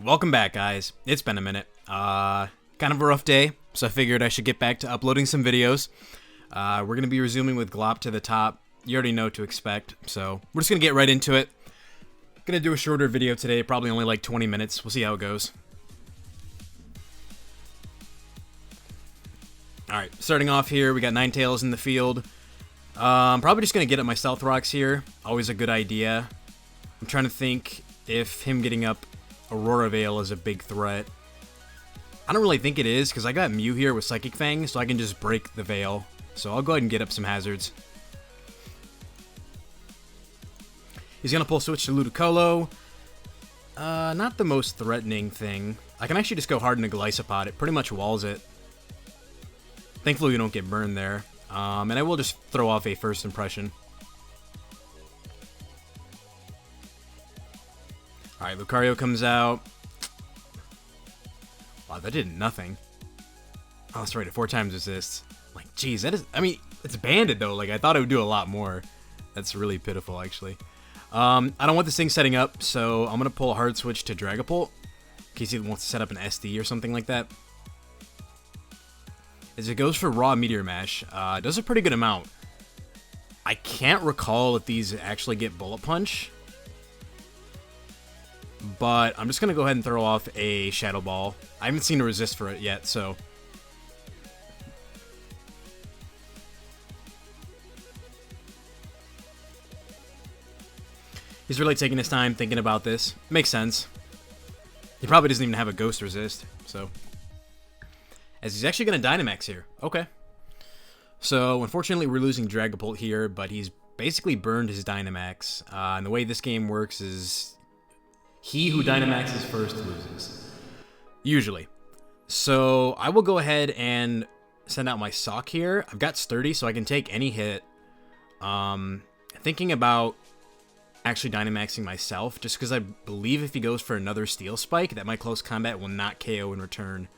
welcome back, guys. It's been a minute. Kind of a rough day, so I figured I should get back to uploading some videos. We're going to be resuming with Glop to the top. You already know what to expect, so we're just going to get right into it. Gonna do a shorter video today, probably only like 20 minutes. We'll see how it goes. Alright, starting off here, we got Ninetales in the field. Probably just gonna get up my Stealth Rocks here. Always a good idea. I'm trying to think if him getting up Aurora Veil is a big threat. I don't really think it is, because I got Mew here with Psychic Fang, so I can just break the Veil. So I'll go ahead and get up some hazards. He's going to pull switch to Ludicolo. Not the most threatening thing. I can actually just go hard into Gliscopod. It pretty much walls it. Thankfully we don't get burned there. And I will just throw off a first impression. Alright, Lucario comes out. Wow, that did nothing. Oh, that's right, it 4 times resists. Like, geez, that is... I mean, it's banded, though. Like, I thought it would do a lot more. That's really pitiful, actually. I don't want this thing setting up, so I'm going to pull a hard switch to Dragapult. In case he wants to set up an SD or something like that. As it goes for Raw Meteor Mash, it does a pretty good amount. I can't recall if these actually get Bullet Punch. But I'm just going to go ahead and throw off a Shadow Ball. I haven't seen a resist for it yet, so... He's really taking his time thinking about this. Makes sense. He probably doesn't even have a Ghost Resist, so... As he's actually going to Dynamax here. Okay. So, unfortunately, we're losing Dragapult here, but he's basically burned his Dynamax. And the way this game works is... He who Dynamaxes first loses. Usually. So, I will go ahead and send out my Sock here. I've got Sturdy, so I can take any hit. Thinking about actually Dynamaxing myself, just because I believe if he goes for another Steel Spike, that my close combat will not KO in return.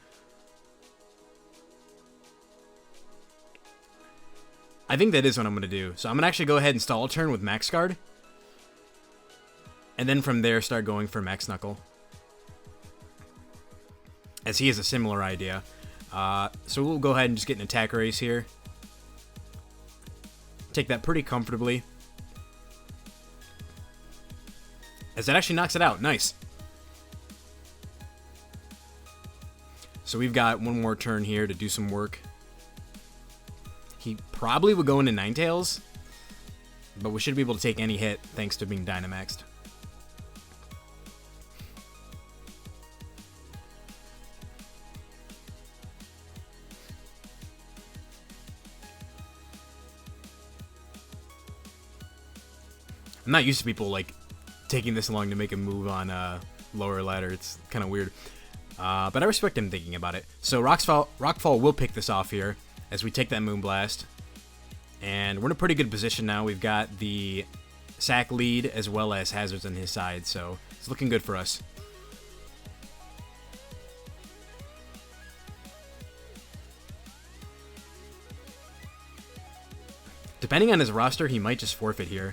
I think that is what I'm going to do. So I'm going to actually go ahead and stall a turn with Max Guard. And then from there, start going for Max Knuckle. As he has a similar idea. So we'll go ahead and just get an attack race here. Take that pretty comfortably. As that actually knocks it out. Nice. So we've got one more turn here to do some work. He probably would go into Ninetales, but we should be able to take any hit thanks to being Dynamaxed. I'm not used to people like taking this long to make a move on lower ladder. It's kind of weird, but I respect him thinking about it. So Rockfall will pick this off here as we take that Moonblast. And we're in a pretty good position now. We've got the sack lead as well as hazards on his side, so it's looking good for us. Depending on his roster, he might just forfeit here.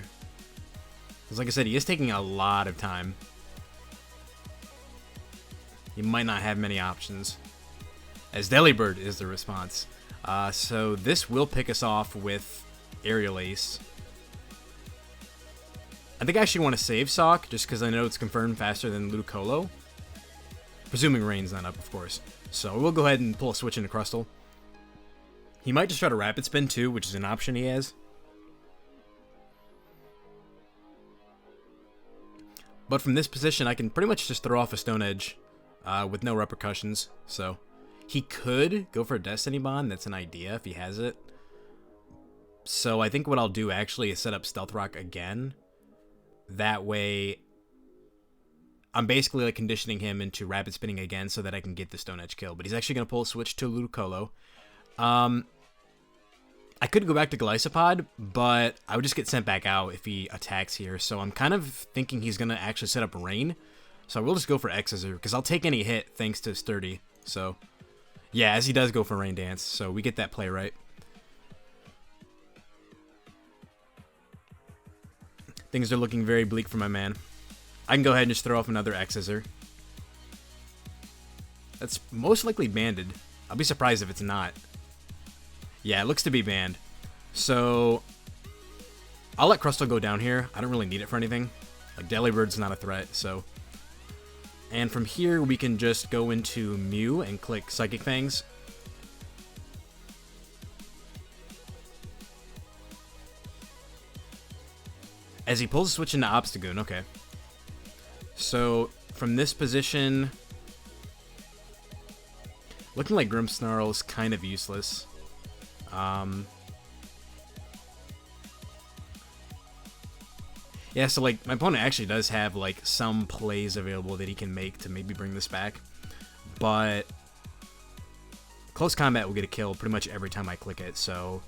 Because like I said, he is taking a lot of time. He might not have many options. As Delibird is the response. So this will pick us off with Aerial Ace. I think I actually want to save Sock, just because I know it's confirmed faster than Ludicolo. Presuming Rain's not up, of course. So we'll go ahead and pull a switch into Crustle. He might just try to Rapid Spin too, which is an option he has. But from this position, I can pretty much just throw off a Stone Edge with no repercussions, so... He could go for a Destiny Bond. That's an idea if he has it. So I think what I'll do actually is set up Stealth Rock again. That way, I'm basically like conditioning him into Rapid Spinning again so that I can get the Stone Edge kill. But he's actually going to pull a switch to Ludicolo. I could go back to Gliscopod, but I would just get sent back out if he attacks here. So I'm kind of thinking he's going to actually set up Rain. So I will just go for X-Scissor because I'll take any hit thanks to Sturdy. So... yeah, as he does go for Rain Dance, so we get that play right. Things are looking very bleak for my man. I can go ahead and just throw off another X-Scissor. That's most likely banded. I'll be surprised if it's not. Yeah, it looks to be banned. So I'll let Crustle go down here. I don't really need it for anything. Like, Delibird's not a threat, so. And from here, we can just go into Mew and click Psychic Fangs. As he pulls a switch into Obstagoon, okay. So, from this position, looking like Grimmsnarl is kind of useless. Yeah, so, like, my opponent actually does have, like, some plays available that he can make to maybe bring this back. But close combat will get a kill pretty much every time I click it, so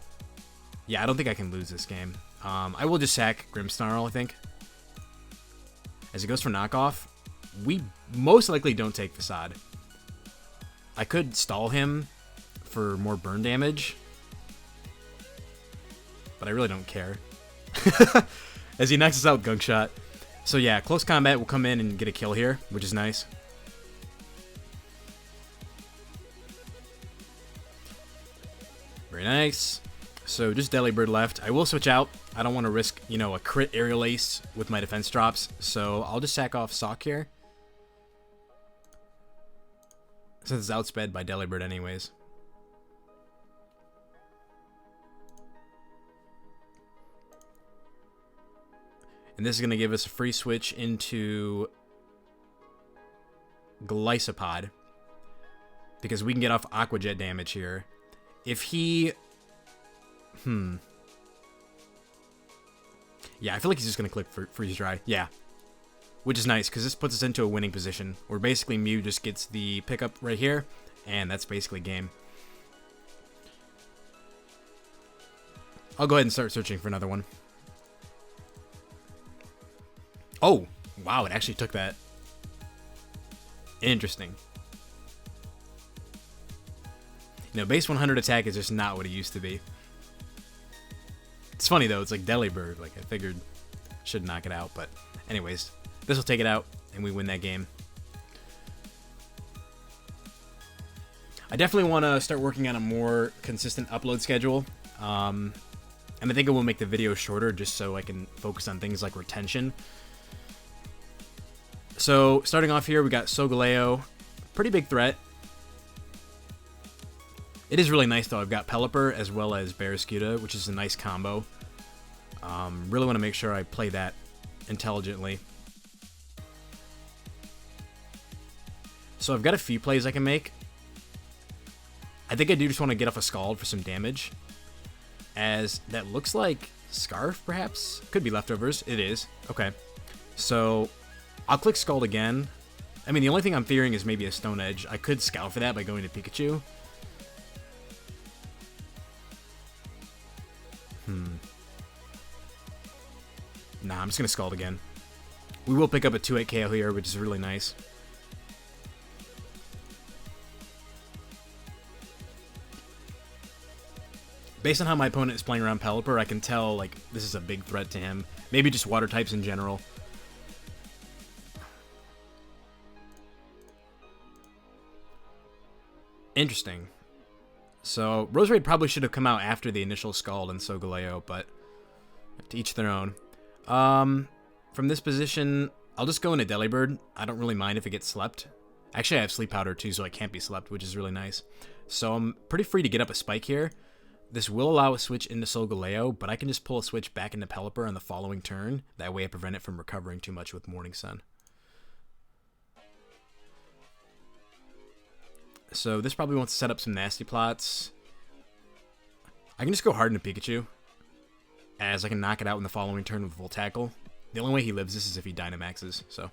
yeah, I don't think I can lose this game. I will just sack Grimmsnarl, I think. As it goes for knockoff, we most likely don't take Facade. I could stall him for more burn damage, but I really don't care. As he knocks us out, Gunk Shot. So yeah, close combat will come in and get a kill here, which is nice. Very nice. So just Delibird left. I will switch out. I don't want to risk, you know, a crit Aerial Ace with my defense drops, so I'll just sack off Sock here. Since it's outsped by Delibird anyways. And this is going to give us a free switch into Glycopod, because we can get off Aqua Jet damage here. If he... Yeah, I feel like he's just going to click for Freeze Dry. Yeah. Which is nice, because this puts us into a winning position, where basically Mew just gets the pickup right here, and that's basically game. I'll go ahead and start searching for another one. Oh, wow, it actually took that. Interesting. You know, base 100 attack is just not what it used to be. It's funny, though. It's like Delibird. Like, I figured should knock it out. But anyways, this will take it out, and we win that game. I definitely want to start working on a more consistent upload schedule. And I think it will make the video shorter just so I can focus on things like retention. So, starting off here, we got Solgaleo. Pretty big threat. It is really nice, though. I've got Pelipper as well as Barraskewda, which is a nice combo. Really want to make sure I play that intelligently. So I've got a few plays I can make. I think I do just want to get off a Scald for some damage, as that looks like Scarf, perhaps? Could be leftovers. It is. Okay. So I'll click Scald again. I mean, the only thing I'm fearing is maybe a Stone Edge. I could scout for that by going to Pikachu. Nah, I'm just going to Scald again. We will pick up a 2-8 KO here, which is really nice. Based on how my opponent is playing around Pelipper, I can tell, like, this is a big threat to him. Maybe just water types in general. Interesting. So, Roserade probably should have come out after the initial Scald and Solgaleo, but to each their own. From this position, I'll just go into Delibird. I don't really mind if it gets slept. Actually, I have Sleep Powder too, so I can't be slept, which is really nice. So I'm pretty free to get up a Spike here. This will allow a switch into Solgaleo, but I can just pull a switch back into Pelipper on the following turn. That way I prevent it from recovering too much with Morning Sun. So this probably wants to set up some nasty plots. I can just go hard into Pikachu, as I can knock it out in the following turn with Volt Tackle. The only way he lives this is if he Dynamaxes, so.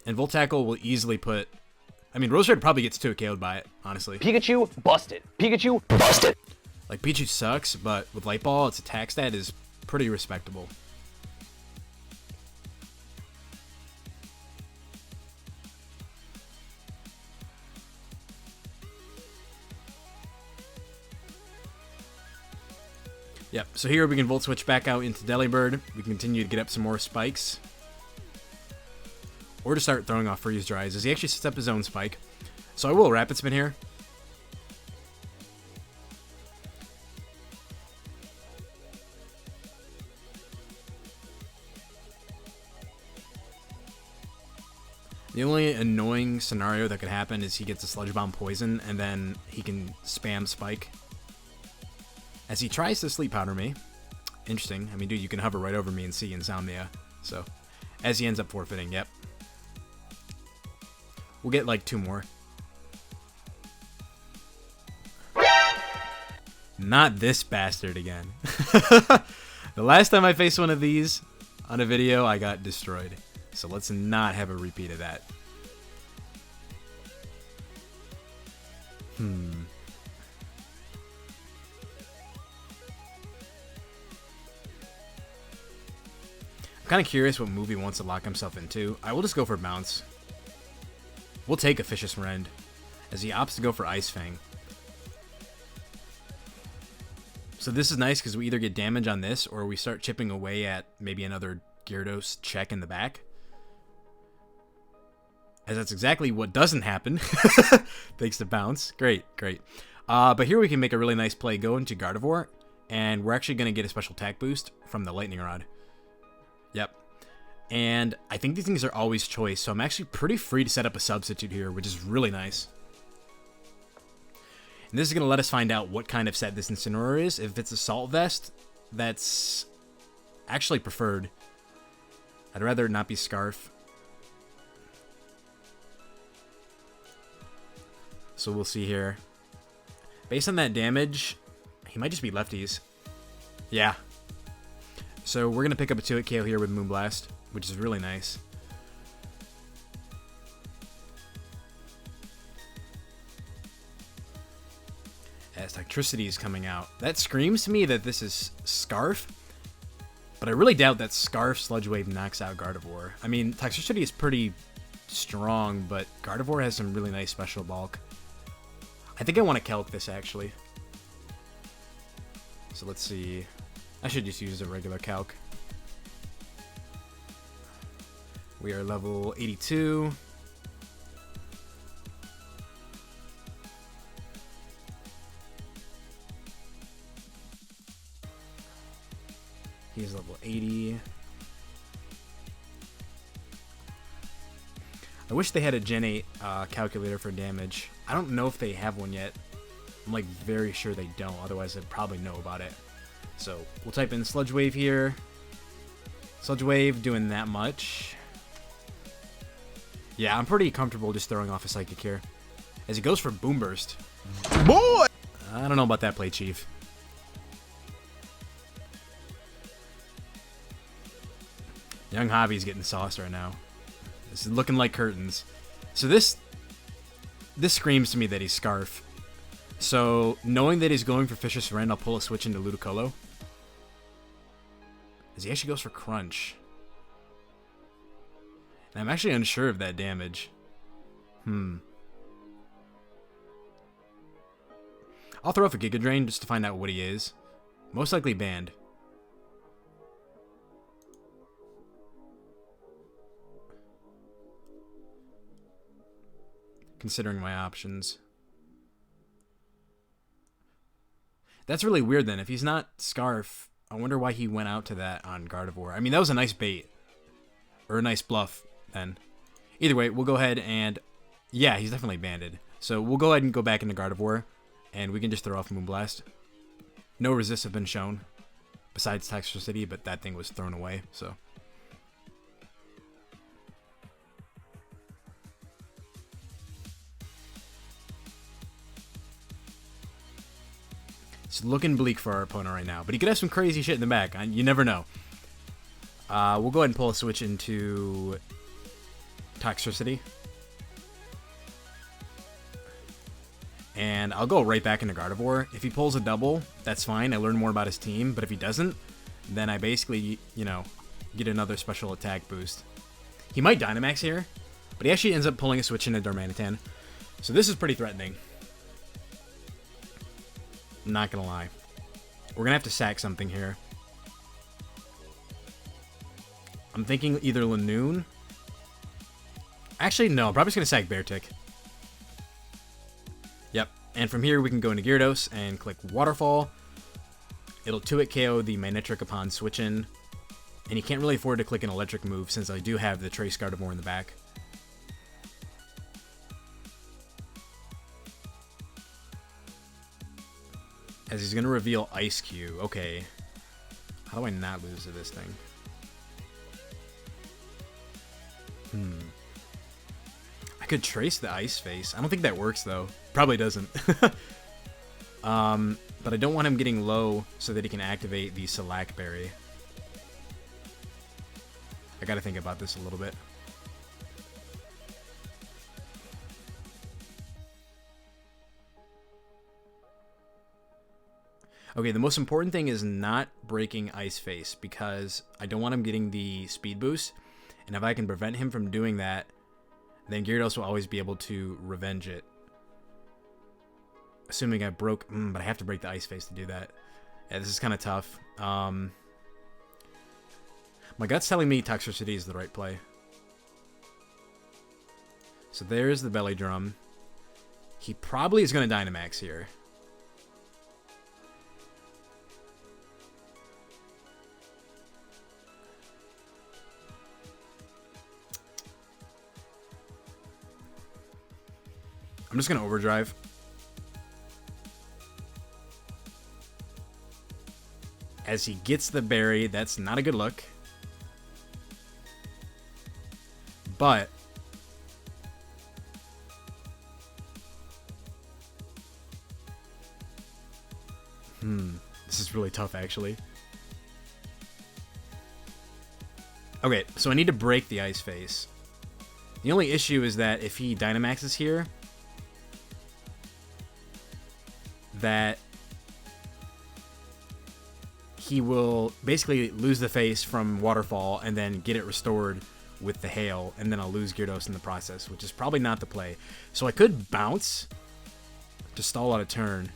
And Volt Tackle will easily put... I mean, Roserade probably gets 2 KO'd by it, honestly. Pikachu busted. Pikachu busted. Like, Pikachu sucks, but with Light Ball, its attack stat is pretty respectable. Yep, so here we can Volt Switch back out into Delibird. We can continue to get up some more spikes. or to start throwing off Freeze Dries as he actually sets up his own spike. So I will Rapid Spin here. The only annoying scenario that could happen is he gets a Sludge Bomb Poison, and then he can spam Spike. As he tries to Sleep Powder me. Interesting. I mean, dude, you can hover right over me and see Insomnia. So, as he ends up forfeiting, yep. We'll get like 2 more. Not this bastard again. The last time I faced one of these on a video, I got destroyed. So let's not have a repeat of that. I'm kind of curious what move he wants to lock himself into. I will just go for Bounce. We'll take a Vicious Rend, as he opts to go for Ice Fang. So this is nice because we either get damage on this, or we start chipping away at maybe another Gyarados check in the back. As that's exactly what doesn't happen. Thanks to Bounce. Great, great. But here we can make a really nice play. Go into Gardevoir, and we're actually going to get a special attack boost from the Lightning Rod. Yep. And I think these things are always choice, so I'm actually pretty free to set up a substitute here, which is really nice. And this is going to let us find out what kind of set this Incineroar is. If it's Assault Vest, that's actually preferred. I'd rather it not be Scarf. So we'll see here. Based on that damage, he might just be lefties. Yeah. So we're going to pick up a 2-hit KO here with Moonblast, which is really nice. As Toxtricity is coming out. That screams to me that this is Scarf, but I really doubt that Scarf Sludge Wave knocks out Gardevoir. I mean, Toxtricity is pretty strong, but Gardevoir has some really nice special bulk. I think I want to Calc this, actually. So let's see. I should just use a regular Calc. We are level 82. He's level 80. I wish they had a Gen 8 calculator for damage. I don't know if they have one yet. I'm like very sure they don't, otherwise I'd probably know about it. So we'll type in Sludge Wave here. Sludge Wave doing that much. Yeah, I'm pretty comfortable just throwing off a Psychic here. As he goes for Boom Burst. Boy! I don't know about that play, Chief. Young Hobby's getting sauced right now. This is looking like curtains. So this screams to me that he's Scarf. So knowing that he's going for Vicious Rend, I'll pull a switch into Ludicolo. As he actually goes for Crunch. And I'm actually unsure of that damage. I'll throw off a Giga Drain just to find out what he is. Most likely banned. Considering my options. That's really weird then. If he's not Scarf, I wonder why he went out to that on Gardevoir. I mean, that was a nice bait. Or a nice bluff then. Either way, we'll go ahead and... Yeah, he's definitely banded. So we'll go ahead and go back into Gardevoir. And we can just throw off Moonblast. No resists have been shown. Besides Toxtricity, but that thing was thrown away, so... It's looking bleak for our opponent right now, but he could have some crazy shit in the back. You never know. We'll go ahead and pull a switch into Toxtricity. And I'll go right back into Gardevoir. If he pulls a double, that's fine. I learn more about his team, but if he doesn't, then I basically, you know, get another special attack boost. He might Dynamax here, but he actually ends up pulling a switch into Darmanitan. So this is pretty threatening. Not gonna lie. We're gonna have to sack something here. I'm thinking either Lanoon Actually, no. I'm probably just going to sack Bear Tick. Yep. And from here, we can go into Gyarados and click Waterfall. It'll 2-hit KO the Magnetric upon switch in. And you can't really afford to click an electric move since I do have the Trace Gardevoir in the back. As he's going to reveal Ice Cube. Okay. How do I not lose to this thing? I could Trace the Ice Face. I don't think that works, though. Probably doesn't. But I don't want him getting low so that he can activate the Shellac Berry. I gotta think about this a little bit. Okay, the most important thing is not breaking Ice Face because I don't want him getting the speed boost. And if I can prevent him from doing that, then Gyarados will always be able to revenge it. Assuming I broke... but I have to break the Ice Face to do that. Yeah, this is kind of tough. My gut's telling me Toxicity is the right play. So there's the Belly Drum. He probably is going to Dynamax here. I'm just going to Overdrive. As he gets the berry, that's not a good look. But this is really tough, actually. Okay, so I need to break the Ice Face. The only issue is that if he Dynamaxes here, that he will basically lose the face from Waterfall and then get it restored with the Hail, and then I'll lose Gyarados in the process, which is probably not the play. So I could bounce to stall out a turn.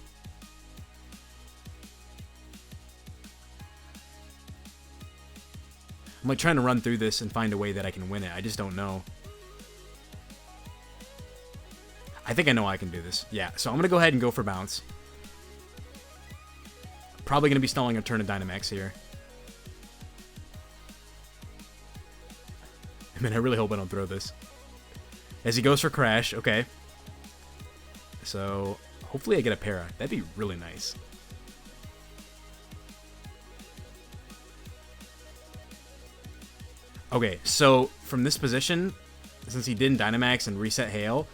I'm like trying to run through this and find a way that I can win it. I just don't know. I think I know I can do this. Yeah, so I'm going to go ahead and go for bounce. Probably going to be stalling a turn of Dynamax here. I mean, I really hope I don't throw this. As he goes for Crash, okay. So, hopefully I get a Para. That'd be really nice. Okay, so from this position, since he didn't Dynamax and reset Hail,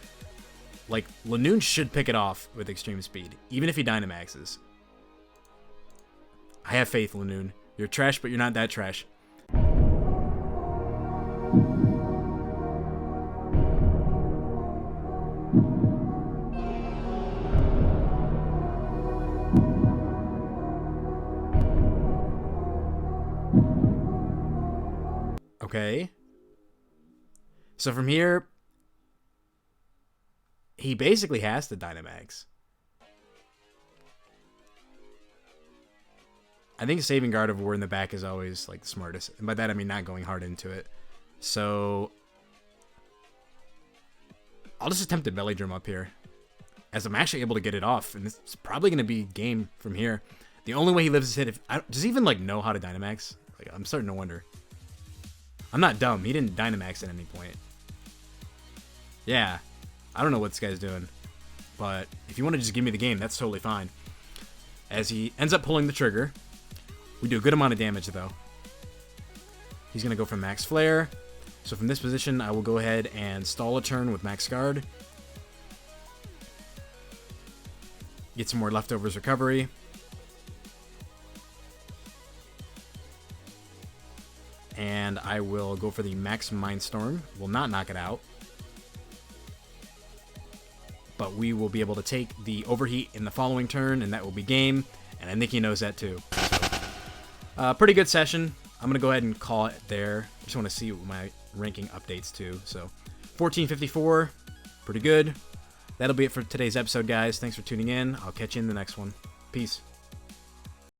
like, Lanoon should pick it off with Extreme Speed, even if he Dynamaxes. I have faith, Lanoon. You're trash, but you're not that trash. Okay. So from here, he basically has to Dynamax. I think saving Gardevoir in the back is always like the smartest. And by that I mean not going hard into it. So I'll just attempt to Belly Drum up here, as I'm actually able to get it off, and it's probably going to be game from here. The only way he lives his hit, does he even like know how to Dynamax? Like, I'm starting to wonder. I'm not dumb. He didn't Dynamax at any point. Yeah, I don't know what this guy's doing, but if you want to just give me the game, that's totally fine. As he ends up pulling the trigger. We do a good amount of damage, though. He's going to go for Max Flare. So from this position, I will go ahead and stall a turn with Max Guard. Get some more Leftovers recovery. And I will go for the Max Mindstorm. Will not knock it out. But we will be able to take the Overheat in the following turn, and that will be game. And I think he knows that, too. Pretty good session. I'm going to go ahead and call it there. Just want to see what my ranking updates to. So, 1454. Pretty good. That'll be it for today's episode, guys. Thanks for tuning in. I'll catch you in the next one. Peace.